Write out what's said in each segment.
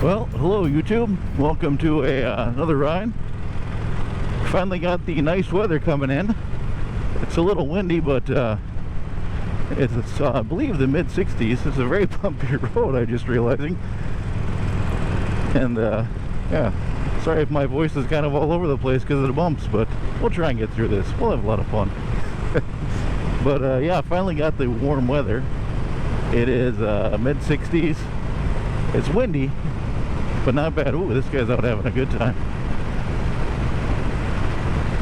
Well, hello YouTube. Welcome to another ride. Finally got the nice weather coming in. It's a little windy, but it's I believe the mid-60s. It's a very bumpy road, I just realizing. And yeah, sorry if my voice is kind of all over the place because of the bumps, but we'll try and get through this. We'll have a lot of fun. But yeah, finally got the warm weather. It is mid-60s. It's windy, but not bad. Ooh, this guy's out having a good time.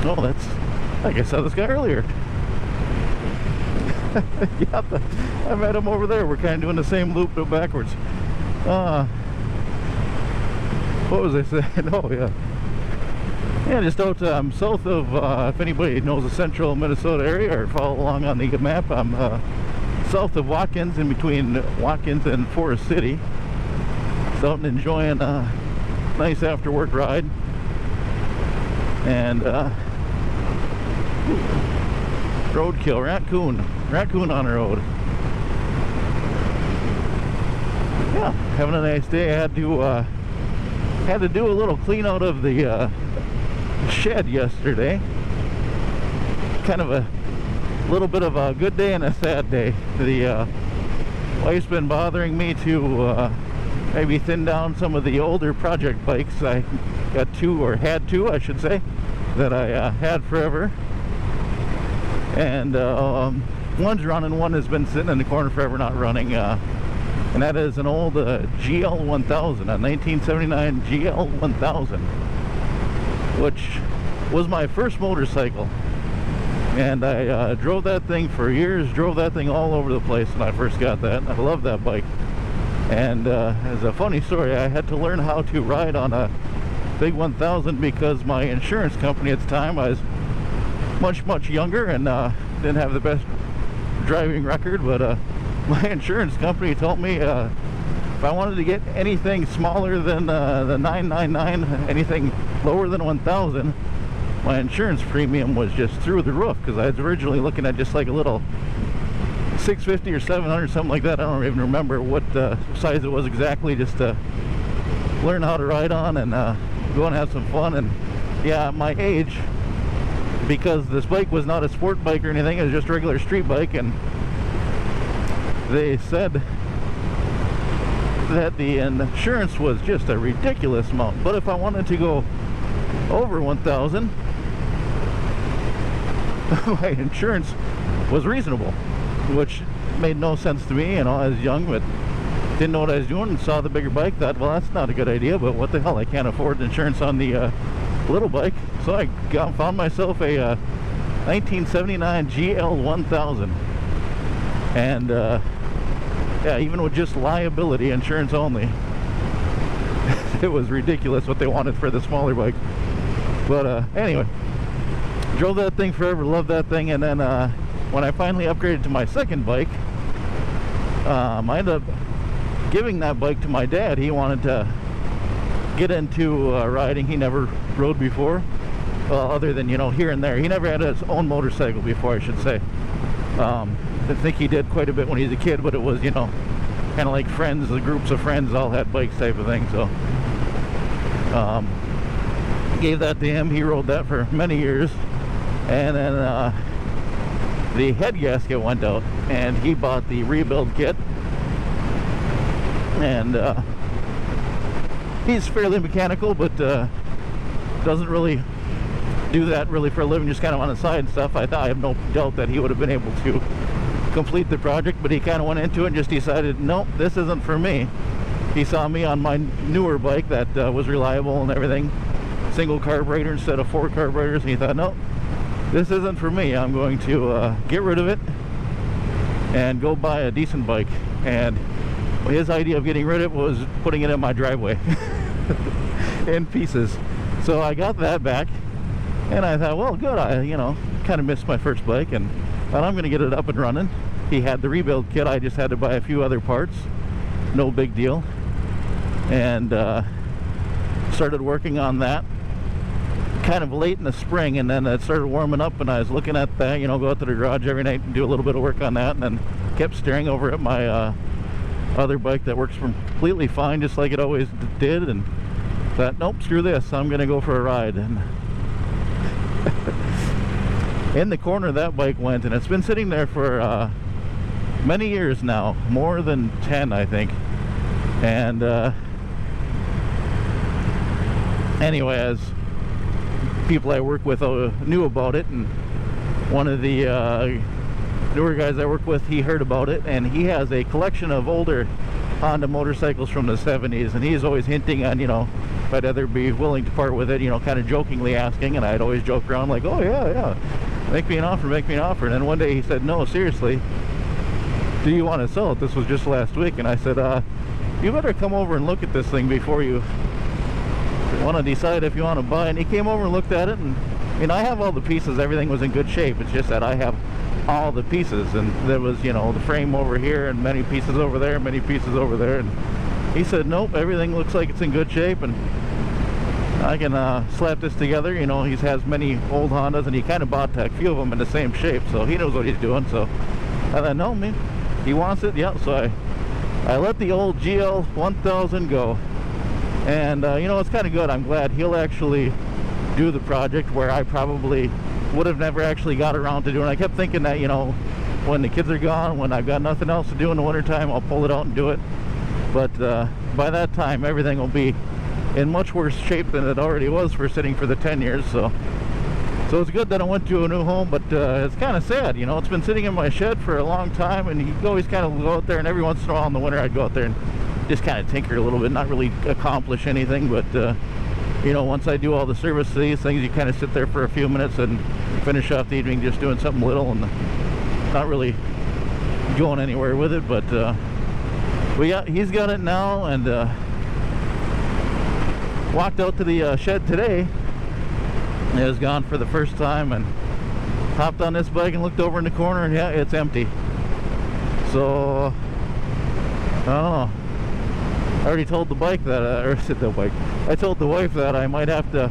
Oh, that's... I guess I saw this guy earlier. Yeah, I met him over there. We're kind of doing the same loop, but backwards. What was I saying? Oh, yeah. Yeah, just out south of, if anybody knows the central Minnesota area or follow along on the map, I'm south of Watkins, in between Watkins and Forest City. So out and enjoying a nice after work ride. And roadkill, raccoon on the road. Yeah, having a nice day. I had to do a little clean out of the shed yesterday. Kind of a little bit of a good day and a sad day. The wife's been bothering me to maybe thin down some of the older project bikes. I got two, or had two I should say, that I had forever. And one's running, one has been sitting in the corner forever not running. And that is an old GL 1000, a 1979 GL 1000, which was my first motorcycle. And I drove that thing for years, drove that thing all over the place when I first got that. I love that bike. And as a funny story, I had to learn how to ride on a big 1000 because my insurance company at the time, I was much younger and didn't have the best driving record, but my insurance company told me if I wanted to get anything smaller than the 999, anything lower than 1000, my insurance premium was just through the roof, because I was originally looking at just like a little 650 or 700, something like that. I don't even remember what size it was exactly, just to learn how to ride on and go and have some fun. And yeah, at my age, because this bike was not a sport bike or anything, it was just a regular street bike, and they said that the insurance was just a ridiculous amount. But if I wanted to go over 1000, my insurance was reasonable, which made no sense to me. You know, I was young, but didn't know what I was doing, and saw the bigger bike, thought, well, that's not a good idea, but what the hell, I can't afford insurance on the little bike. So I found myself a 1979 GL 1000, and yeah, even with just liability insurance only, it was ridiculous what they wanted for the smaller bike. But anyway, drove that thing forever, loved that thing. And then when I finally upgraded to my second bike, I ended up giving that bike to my dad. He wanted to get into riding. He never rode before, other than, you know, here and there. He never had his own motorcycle before, I should say. I think he did quite a bit when he was a kid, but it was, you know, kind of like friends, the groups of friends all had bikes type of thing. So gave that to him. He rode that for many years, and then the head gasket went out, and he bought the rebuild kit. And he's fairly mechanical, but doesn't really do that really for a living, just kind of on the side and stuff. I have no doubt that he would have been able to complete the project, but he kind of went into it and just decided, nope, this isn't for me. He saw me on my newer bike that was reliable and everything, single carburetor instead of 4 carburetors, and he thought, nope, this isn't for me. I'm going to get rid of it and go buy a decent bike. And his idea of getting rid of it was putting it in my driveway in pieces. So I got that back, and I thought, well, good, I, you know, kind of missed my first bike, and thought I'm going to get it up and running. He had the rebuild kit. I just had to buy a few other parts. No big deal. And started working on that kind of late in the spring, and then it started warming up, and I was looking at that, you know, go out to the garage every night and do a little bit of work on that, and then kept staring over at my other bike that works completely fine, just like it always did, and thought, nope, screw this, I'm gonna go for a ride. And in the corner that bike went, and it's been sitting there for many years now, more than 10 I think. And anyway, as people I work with knew about it, and one of the newer guys I work with, he heard about it, and he has a collection of older Honda motorcycles from the 70s, and he's always hinting on, you know, if I'd ever be willing to part with it, you know, kind of jokingly asking, and I'd always joke around like, oh yeah, make me an offer, make me an offer. And then one day he said, no, seriously, do you want to sell it? This was just last week. And I said, you better come over and look at this thing before you want to decide if you want to buy. And he came over and looked at it, and you know, I have all the pieces, everything was in good shape. It's just that I have all the pieces, and there was, you know, the frame over here and many pieces over there, many pieces over there. And he said, nope, everything looks like it's in good shape, and I can slap this together. You know, he has many old Hondas, and he kind of bought a few of them in the same shape, so he knows what he's doing. So I thought, no, man, he wants it, yeah. So I let the old GL 1000 go, and you know, it's kind of good. I'm glad he'll actually do the project where I probably would have never actually got around to doing it. I kept thinking that, you know, when the kids are gone, when I've got nothing else to do in the wintertime, I'll pull it out and do it. But by that time, everything will be in much worse shape than it already was for sitting for the 10 years. So it's good that I went to a new home, but it's kind of sad, you know. It's been sitting in my shed for a long time, and you always kind of go out there, and every once in a while in the winter I'd go out there and just kind of tinker a little bit, not really accomplish anything, but you know, once I do all the service to these things, you kind of sit there for a few minutes and finish off the evening just doing something little and not really going anywhere with it. But he's got it now, and walked out to the shed today. It was gone for the first time, and hopped on this bike and looked over in the corner, and yeah, it's empty. So I don't know. I already told the bike that, I told the wife that I might have to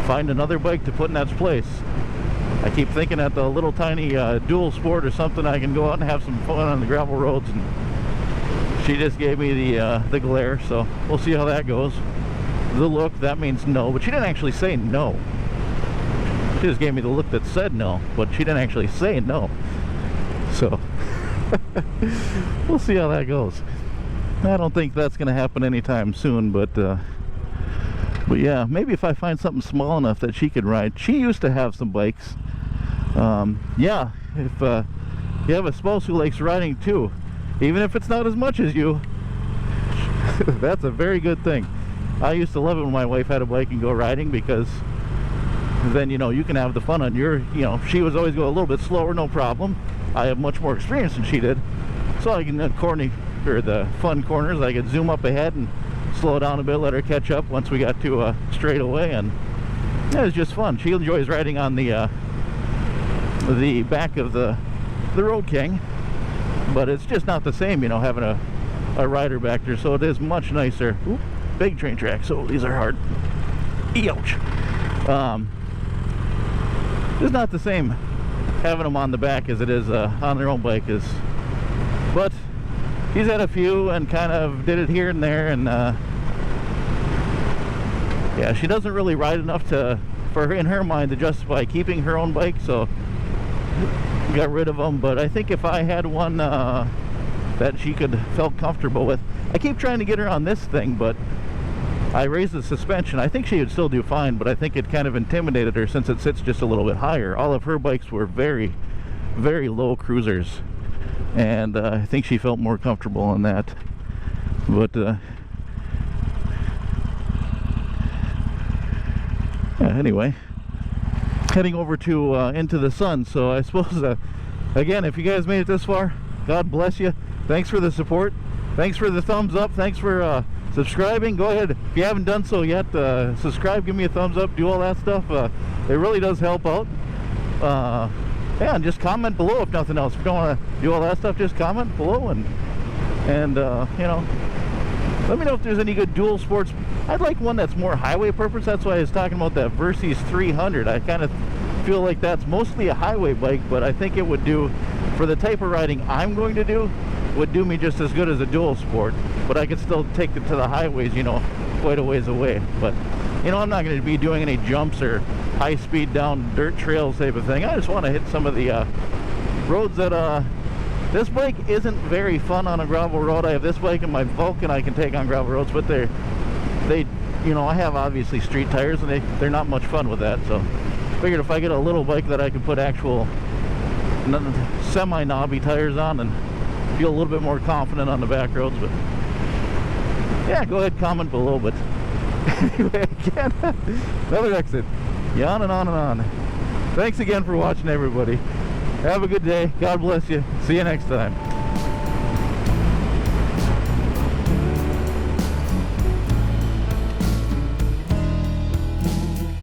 find another bike to put in that place. I keep thinking that the little tiny dual sport or something, I can go out and have some fun on the gravel roads, and she just gave me the glare, so we'll see how that goes. The look, that means no, but she didn't actually say no. She just gave me the look that said no, but she didn't actually say no. So we'll see how that goes. I don't think that's going to happen anytime soon, but yeah, maybe if I find something small enough that she could ride. She used to have some bikes. Yeah, if you have a spouse who likes riding too, even if it's not as much as you, that's a very good thing. I used to love it when my wife had a bike and go riding, because then, you know, you can have the fun on your, you know, she was always go a little bit slower, no problem. I have much more experience than she did, so I can the fun corners, I could zoom up ahead and slow down a bit, let her catch up once we got to straightaway, and it was just fun. She enjoys riding on the back of the Road King, but it's just not the same, you know, having a rider back there. So it is much nicer. Ooh, big train tracks, so these are hard. Ouch. It's not the same having them on the back as it is on their own bike. But he's had a few and kind of did it here and there, and yeah, she doesn't really ride enough for in her mind to justify keeping her own bike, so got rid of them. But I think if I had one that she felt comfortable with, I keep trying to get her on this thing, but I raised the suspension. I think she would still do fine, but I think it kind of intimidated her since it sits just a little bit higher. All of her bikes were very, very low cruisers, and I think she felt more comfortable on that. But yeah, anyway, heading over to Into the Sun. So I suppose again, if you guys made it this far, God bless you. Thanks for the support, thanks for the thumbs up, thanks for subscribing. Go ahead, if you haven't done so yet, subscribe, give me a thumbs up, do all that stuff. It really does help out. Yeah, and just comment below if nothing else. If you don't want to do all that stuff, just comment below, and you know, let me know if there's any good dual sports. I'd like one that's more highway purpose. That's why I was talking about that Versys 300. I kind of feel like that's mostly a highway bike, but I think it would do for the type of riding I'm going to do. would do me just as good as a dual sport, but I could still take it to the highways, you know, quite a ways away. But you know, I'm not going to be doing any jumps or high speed down dirt trails type of thing. I just want to hit some of the roads that this bike isn't very fun on a gravel road. I have this bike and my Vulcan I can take on gravel roads, but they you know, I have obviously street tires and they're not much fun with that. So figured if I get a little bike that I can put actual semi-knobby tires on and feel a little bit more confident on the back roads. But yeah, go ahead, comment below. But anyway, again, another exit. Yeah, on and on and on. Thanks again for watching, everybody. Have a good day. God bless you. See you next time.